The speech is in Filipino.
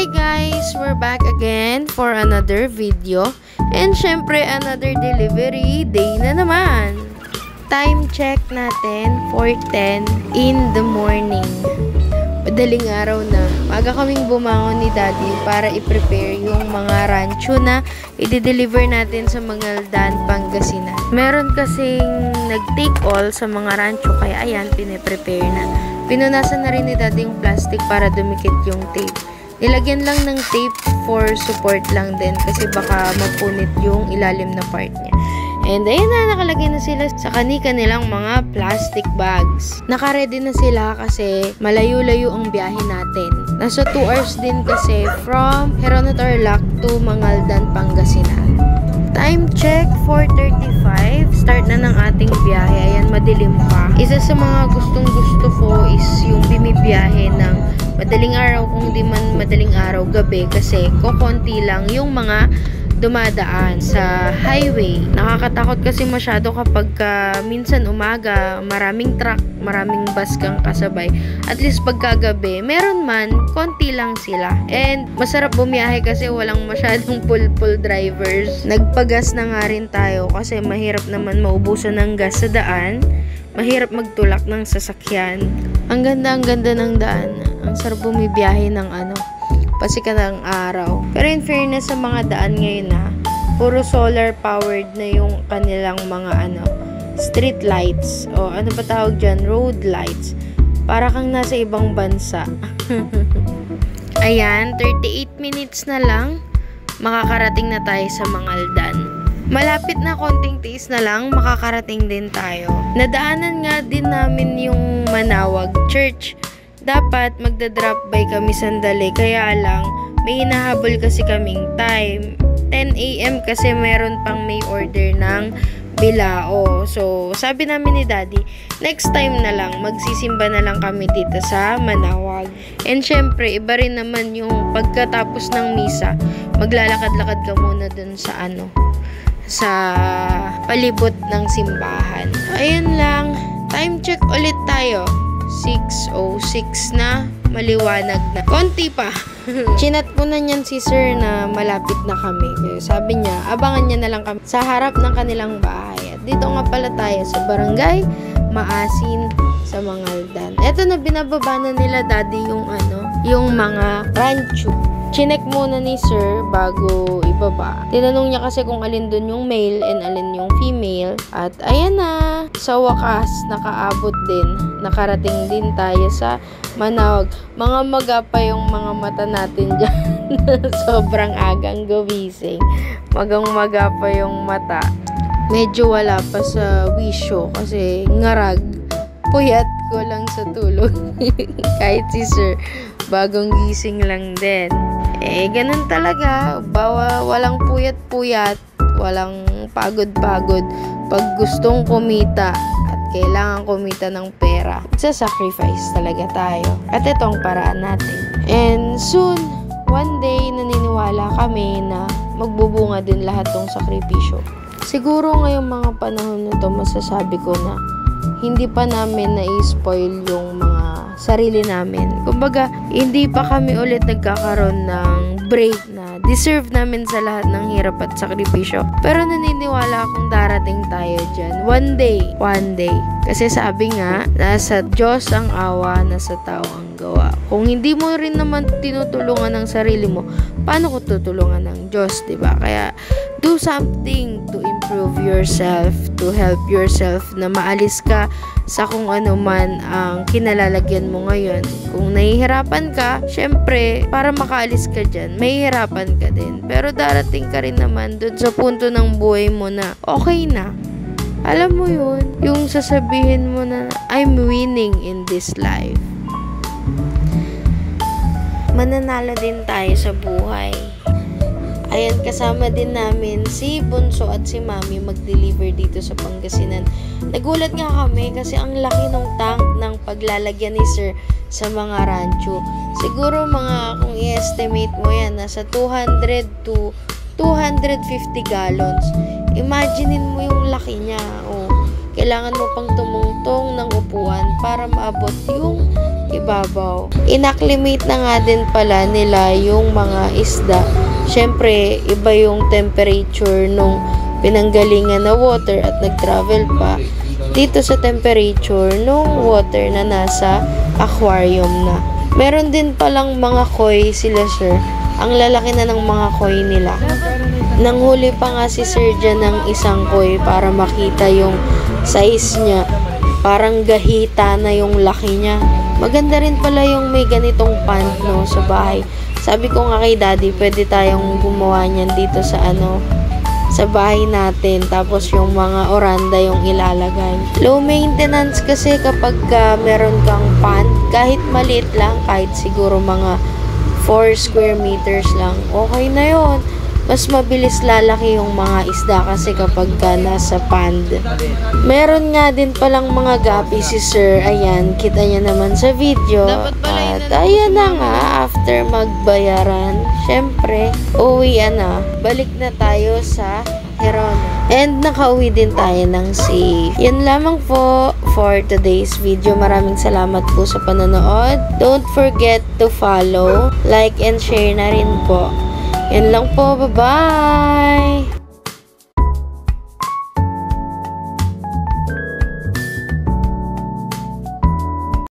Hi guys! We're back again for another video. And syempre, another delivery day na naman. Time check natin, 4:10 in the morning. Madaling araw na. Maga kaming bumangon ni Daddy para i-prepare yung mga rancho na i-deliver natin sa Mangaldan, Pangasinan. Meron kasing nag-take all sa mga rancho, kaya ayan, piniprepare na. Pinunasan na rin ni Daddy yung plastic para dumikit yung tape. Nilagyan lang ng tape for support lang din kasi baka mapunit yung ilalim na part niya. And ayun na, nakalagay na sila sa kanilang mga plastic bags. Naka-ready na sila kasi malayo-layo ang biyahe natin. Nasa 2 hours din kasi from Heron Tarlac to Mangaldan, Pangasinan. Time check, 4:35. Start na ng ating biyahe. Ayan, madilim pa. Isa sa mga gustong-gusto ko is yung bimibiyahe ng madaling araw, kung di man madaling araw, gabi. Kasi kokonti lang yung mga dumadaan sa highway. Nakakatakot kasi masyado kapag minsan umaga, maraming truck, maraming bus kang kasabay. At least pagkagabi, meron man, konti lang sila. And masarap bumiyahe kasi walang masyadong pull drivers. Nagpagas na nga rin tayo kasi mahirap naman maubusan ng gas sa daan. Mahirap magtulak ng sasakyan. Ang ganda ng daan. Ang sarap bumibiyahe ng pasikat ng araw. Pero in fairness sa mga daan ngayon puro solar powered na yung kanilang mga street lights o ano ba tawag dyan, road lights. Para kang nasa ibang bansa. Ayan, 38 minutes na lang makakarating na tayo sa Mangaldan. Malapit na, konting tiis na lang makakarating din tayo. Nadaanan nga din namin yung Manawag Church. Dapat magda-drop by kami sandali, kaya lang may hinahabol kasi kaming time. 10 AM kasi meron pang may order ng bilao. So, sabi namin ni Daddy, next time na lang, magsisimba na lang kami dito sa Manawag. And syempre, iba rin naman yung pagkatapos ng misa, maglalakad-lakad ka muna dun sa sa palibot ng simbahan. Ayun lang, time check ulit tayo. 6:06 na, maliwanag na. Konti pa. Chinat ko na niyan si Sir na malapit na kami. Kaya sabi niya, abangan niya na lang kami sa harap ng kanilang bahay. At dito nga pala tayo sa Barangay Maasin sa Mangaldan. Eto na, binababa na nila Daddy yung mga rancho. Chinek muna ni Sir bago ibaba. Tinanong niya kasi kung alin dun yung male and alin yung female. At ayan na, sa wakas, nakaabot din. Nakarating din tayo sa Manawag. Mga maga pa yung mga mata natin dyan. Sobrang agang gumising. Magang-maga pa yung mata. Medyo wala pa sa wisyo kasi ngarag. Puyat ko lang sa tulog. Kahit si Sir, bagong gising lang din. Ganun talaga. Walang puyat-puyat, walang pagod-pagod. Pag gustong kumita at kailangan kumita ng pera, sacrifice talaga tayo. At ito ang paraan natin. And soon, one day, naniniwala kami na magbubunga din lahat ng sakripisyo. Siguro ngayong mga panahon na to, masasabi ko na hindi pa namin na-spoil yung mga sarili namin. Kumbaga, hindi pa kami ulit nagkakaroon ng break na deserve namin sa lahat ng hirap at sakripisyo. Pero naniniwala akong darating tayo dyan. One day. Kasi sabi nga, nasa Diyos ang awa, nasa tao ang gawa. Kung hindi mo rin naman tinutulungan ng sarili mo, paano ko tutulungan ng Diyos, diba? Kaya, do something to improve yourself, to help yourself na maalis ka sa kung ano man ang kinalalagyan mo ngayon. Kung nahihirapan ka, syempre, para makaalis ka dyan, mahihirapan ka din. Pero darating ka rin naman dun sa punto ng buhay mo na okay na. Alam mo yun, yung sasabihin mo na, I'm winning in this life. Mananalo din tayo sa buhay. Ayan, kasama din namin si Bunso at si Mami mag-deliver dito sa Pangasinan. Nagulat nga kami kasi ang laki ng tank ng paglalagyan ni Sir sa mga rancho. Siguro kung i-estimate mo yan, nasa 200 to 250 gallons. Imaginein mo yung laki niya. kailangan mo pang tumungtong ng upuan para maabot yung ibabaw. Inacclimate na nga din pala nila yung mga isda. Syempre, iba yung temperature nung pinanggalingan na water at nag-travel pa dito sa temperature nung water na nasa aquarium na. Meron din palang mga koi sila, sir. Ang lalaki na ng mga koi nila. Nanghuli pa nga si sir dyan ng isang koi para makita yung size niya. Parang gahita na yung laki niya. Maganda rin pala yung may ganitong pond, no, sa bahay. Sabi ko nga kay daddy, pwede tayong gumawa niyan dito sa sa bahay natin. Tapos yung mga oranda yung ilalagay. Low maintenance kasi kapag meron kang pond, kahit maliit lang, kahit siguro mga 4 square meters lang, okay na yon. Mas mabilis lalaki yung mga isda kasi kapag nasa pond. Meron nga din palang mga gapi si sir. Ayan, kita niya naman sa video. At ayan na nga, after magbayaran, syempre, uwian na. Balik na tayo sa Gerona. And nakauwi din tayo ng safe. Yan lamang po for today's video. Maraming salamat po sa panonood. Don't forget to follow, like, and share na rin po. Yan lang po. Bye-bye!